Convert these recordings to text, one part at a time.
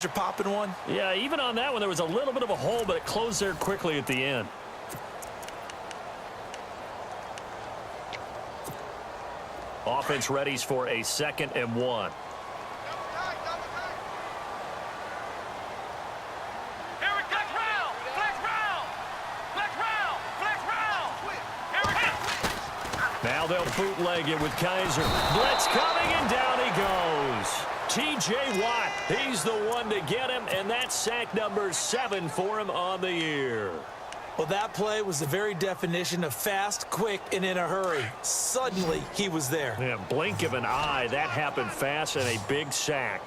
You're popping one? Yeah, even on that one, there was a little bit of a hole, but it closed there quickly at the end. Offense readies for a 2nd and 1. Now they'll bootleg it with Kaiser. Blitz coming, and down he goes. T.J. Watt, he's the one to get him, and that's sack number 7 for him on the year. Well, that play was the very definition of fast, quick, and in a hurry. Suddenly, he was there. Yeah, blink of an eye, that happened fast, and a big sack.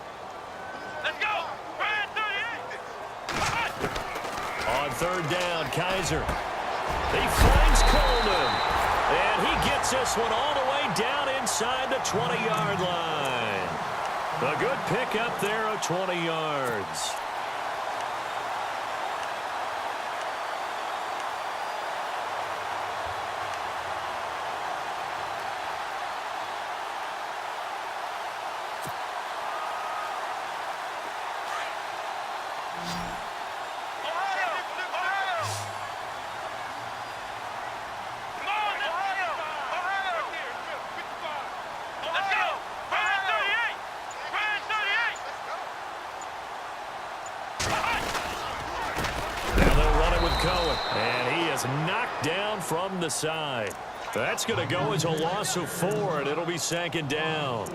Let's go! On 3rd down, Kaiser. He finds Coleman. And he gets this one all the way down inside the 20-yard line. A good pickup there of 20 yards. And he is knocked down from the side. That's going to go as a loss of 4, and it'll be 2nd down.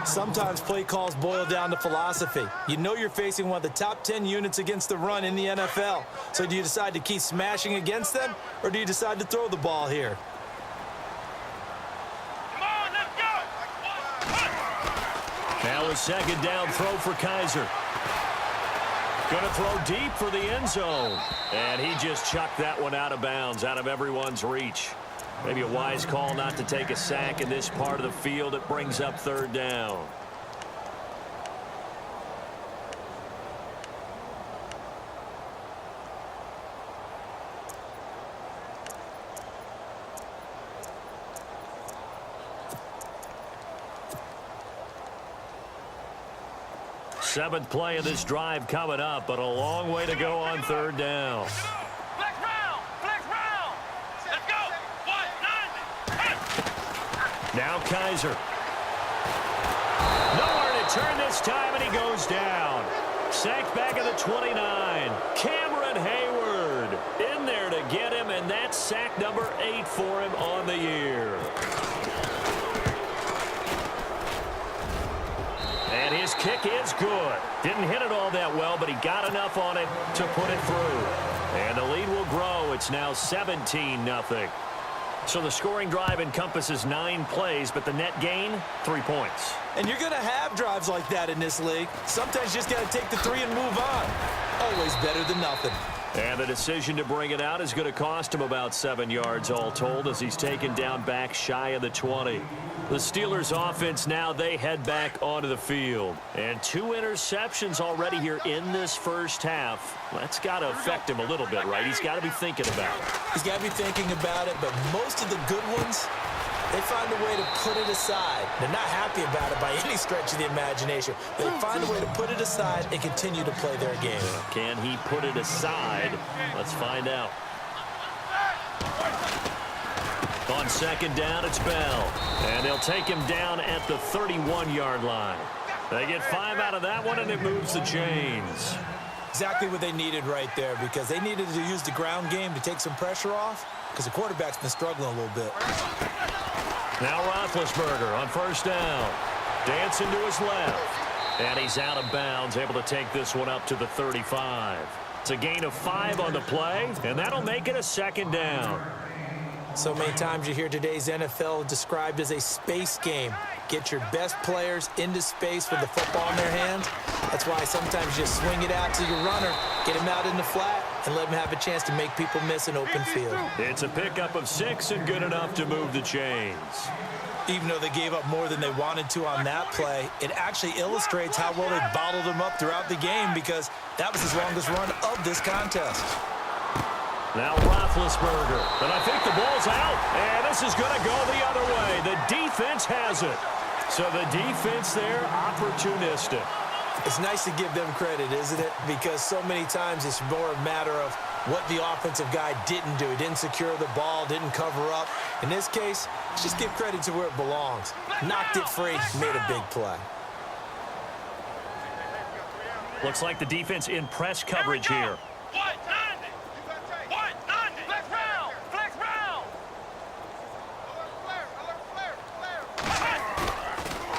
Sometimes play calls boil down to philosophy. You know you're facing one of the top 10 units against the run in the NFL. So do you decide to keep smashing against them, or do you decide to throw the ball here? Come on, let's go! Now a 2nd down throw for Kaiser. Going to throw deep for the end zone. And he just chucked that one out of bounds, out of everyone's reach. Maybe a wise call not to take a sack in this part of the field. It brings up 3rd down. Seventh play of this drive coming up, but a long way to go on 3rd down. Flex round! Flex round! Let's go! 1, 9, Now Kaiser. Nowhere to turn this time, and he goes down. Sacked back at the 29. Cameron Hayward in there to get him, and that's sack number 8 for him on the year. And his kick is good. Didn't hit it all that well, but he got enough on it to put it through. And the lead will grow. It's now 17-0. So the scoring drive encompasses 9 plays, but the net gain, 3 points. And you're going to have drives like that in this league. Sometimes you just got to take the 3 and move on. Always better than nothing. And the decision to bring it out is going to cost him about 7 yards all told as he's taken down back shy of the 20. The Steelers offense now, they head back onto the field. And 2 interceptions already here in this first half. That's got to affect him a little bit, right? He's got to be thinking about it. He's got to be thinking about it, but most of the good ones, they find a way to put it aside. They're not happy about it by any stretch of the imagination. They find a way to put it aside and continue to play their game. Can he put it aside? Let's find out. On 2nd down, it's Bell. And they'll take him down at the 31-yard line. They get 5 out of that one, and it moves the chains. Exactly what they needed right there, because they needed to use the ground game to take some pressure off, because the quarterback's been struggling a little bit. Now Roethlisberger on 1st down. Dancing to his left. And he's out of bounds, able to take this one up to the 35. It's a gain of 5 on the play, and that'll make it a 2nd down. So many times you hear today's NFL described as a space game. Get your best players into space with the football in their hands. That's why sometimes you swing it out to your runner, get him out in the flat, and let him have a chance to make people miss an open field. It's a pickup of 6 and good enough to move the chains. Even though they gave up more than they wanted to on that play, it actually illustrates how well they bottled him up throughout the game, because that was his longest run of this contest. Now Roethlisberger, and I think the ball's out, and this is going to go the other way. The defense has it. So the defense there, opportunistic. It's nice to give them credit, isn't it? Because so many times it's more a matter of what the offensive guy didn't do. He didn't secure the ball, didn't cover up. In this case, just give credit to where it belongs. Knocked it free, made a big play. Looks like the defense in press coverage here. White 90. White 90. Flex round. Flex round.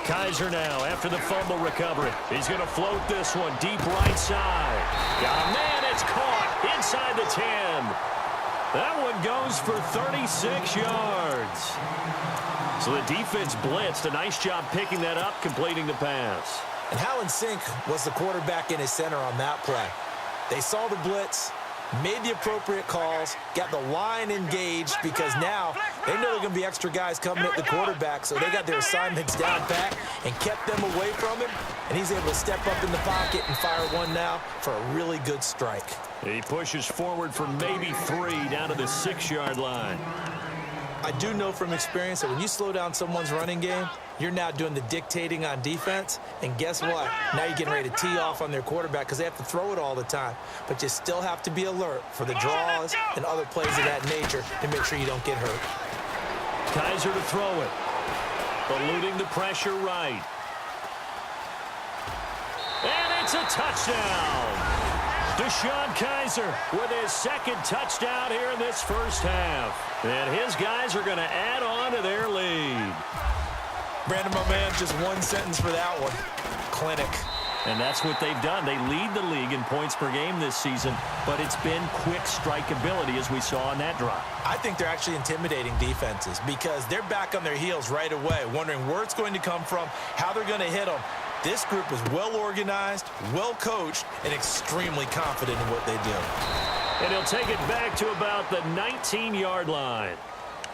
Kaiser now after the fumble recovery. He's going to float this one deep right side. Got a man, it's caught inside the 10. That one goes for 36 yards. So the defense blitzed. A nice job picking that up, completing the pass. And how in sync was the quarterback in his center on that play? They saw the blitz, made the appropriate calls, got the line engaged because now they know there are going to be extra guys coming at the quarterback, so they got their assignments down pat and kept them away from him, and he's able to step up in the pocket and fire one now for a really good strike. He pushes forward for maybe 3 down to the 6-yard line. I do know from experience that when you slow down someone's running game, you're now doing the dictating on defense. And guess what? Now you're getting ready to tee off on their quarterback because they have to throw it all the time. But you still have to be alert for the draws and other plays of that nature to make sure you don't get hurt. Kaiser to throw it. Eluding the pressure right. And it's a touchdown. Deshaun Kaiser with his second touchdown here in this first half. And his guys are going to add on to their lead. Brandon, my man, just one sentence for that one. Clinic. And that's what they've done. They lead the league in points per game this season, but it's been quick strike ability as we saw on that drive. I think they're actually intimidating defenses because they're back on their heels right away, wondering where it's going to come from, how they're going to hit them. This group is well organized, well coached, and extremely confident in what they do. And he'll take it back to about the 19-yard line.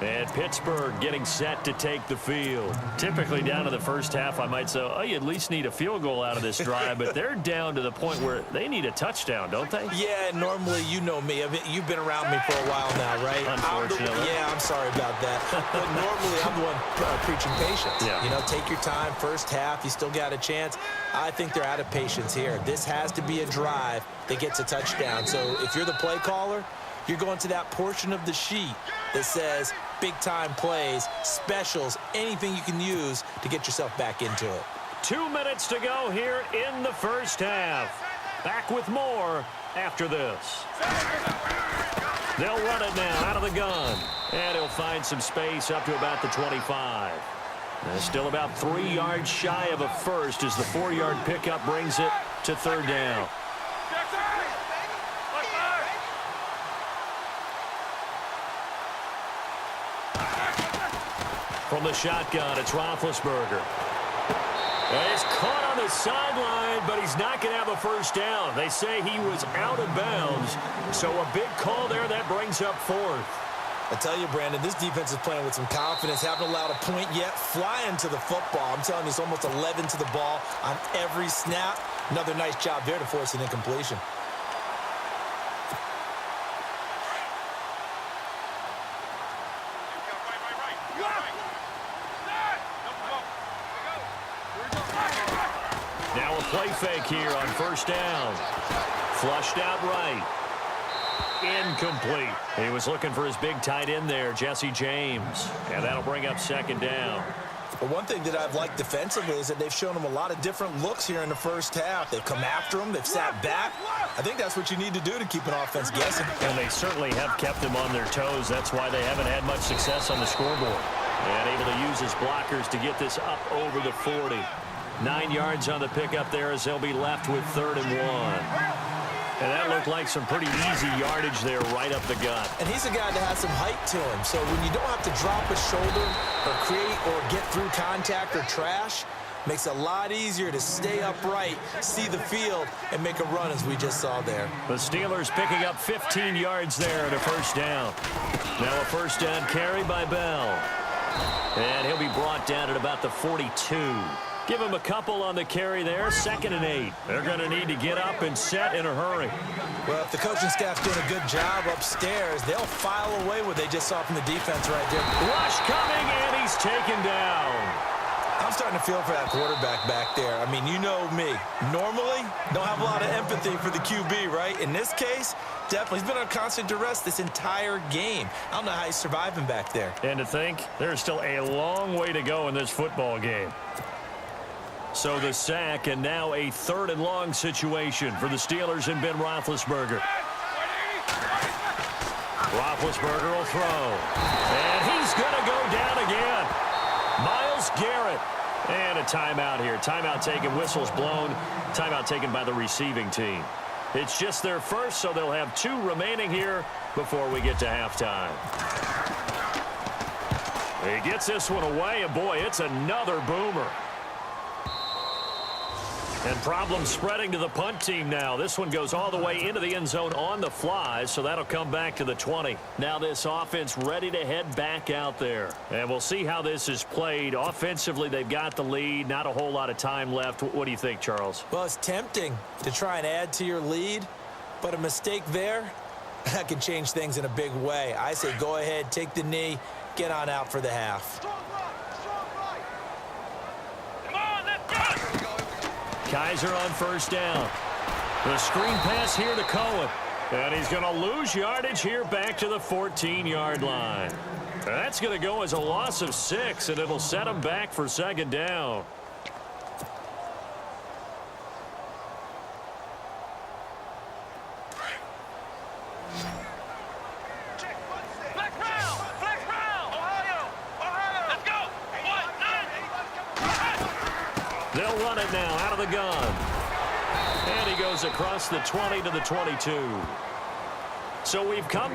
And Pittsburgh getting set to take the field. Typically down to the first half, I might say, oh, you at least need a field goal out of this drive, but they're down to the point where they need a touchdown, don't they? Yeah, normally, you know me. You've been around me for a while now, right? Unfortunately. I'm sorry about that. But normally, I'm the one preaching patience. Yeah. You know, take your time. First half, you still got a chance. I think they're out of patience here. This has to be a drive that gets a touchdown. So if you're the play caller, you're going to that portion of the sheet that says big-time plays, specials, anything you can use to get yourself back into it. 2 minutes to go here in the first half. Back with more after this. They'll run it now out of the gun. And he'll find some space up to about the 25. And still about 3 yards shy of a first as the 4-yard pickup brings it to third down. From the shotgun, it's Roethlisberger. And he's caught on the sideline, but he's not going to have a first down. They say he was out of bounds, so a big call there that brings up fourth. I tell you, Brandon, this defense is playing with some confidence. Haven't allowed a point yet. Flying to the football. I'm telling you, it's almost 11 to the ball on every snap. Another nice job there to force an incompletion. Now a play fake here on first down. Flushed out right. Incomplete. He was looking for his big tight end there, Jesse James. And that'll bring up second down. But one thing that I've liked defensively is that they've shown him a lot of different looks here in the first half. They've come after him. They've sat back. I think that's what you need to do to keep an offense guessing. And they certainly have kept them on their toes. That's why they haven't had much success on the scoreboard. And able to use his blockers to get this up over the 40. 9 yards on the pickup there as they'll be left with 3rd and 1. And that looked like some pretty easy yardage there right up the gut. And he's a guy that has some height to him. So when you don't have to drop a shoulder or create or get through contact or trash, makes it a lot easier to stay upright, see the field, and make a run as we just saw there. The Steelers picking up 15 yards there at a first down. Now a first down carry by Bell. And he'll be brought down at about the 42. Give him a couple on the carry there, 2nd and 8. They're going to need to get up and set in a hurry. Well, if the coaching staff's doing a good job upstairs, they'll file away what they just saw from the defense right there. Rush coming, and he's taken down. I I'm starting to feel for that quarterback back there. I mean, you know me. Normally, don't have a lot of empathy for the QB, right? In this case, definitely. He's been on constant duress this entire game. I don't know how he's surviving back there. And to think, there's still a long way to go in this football game. So the sack, and now a 3rd and long situation for the Steelers and Ben Roethlisberger. Roethlisberger will throw. And he's going to go down again. Myles Garrett. And a timeout here. Timeout taken, whistles blown. Timeout taken by the receiving team. It's just their first, so they'll have 2 remaining here before we get to halftime. He gets this one away, and boy, it's another boomer. And problems spreading to the punt team now. This one goes all the way into the end zone on the fly, so that'll come back to the 20. Now this offense ready to head back out there. And we'll see how this is played. Offensively, they've got the lead. Not a whole lot of time left. What do you think, Charles? Well, it's tempting to try and add to your lead, but a mistake there, that can change things in a big way. I say go ahead, take the knee, get on out for the half. Kaiser on first down. The screen pass here to Cohen. And he's going to lose yardage here back to the 14-yard line. That's going to go as a loss of 6, and it'll set him back for 2nd down. They'll run it now out of the gun. And he goes across the 20 to the 22. So we've come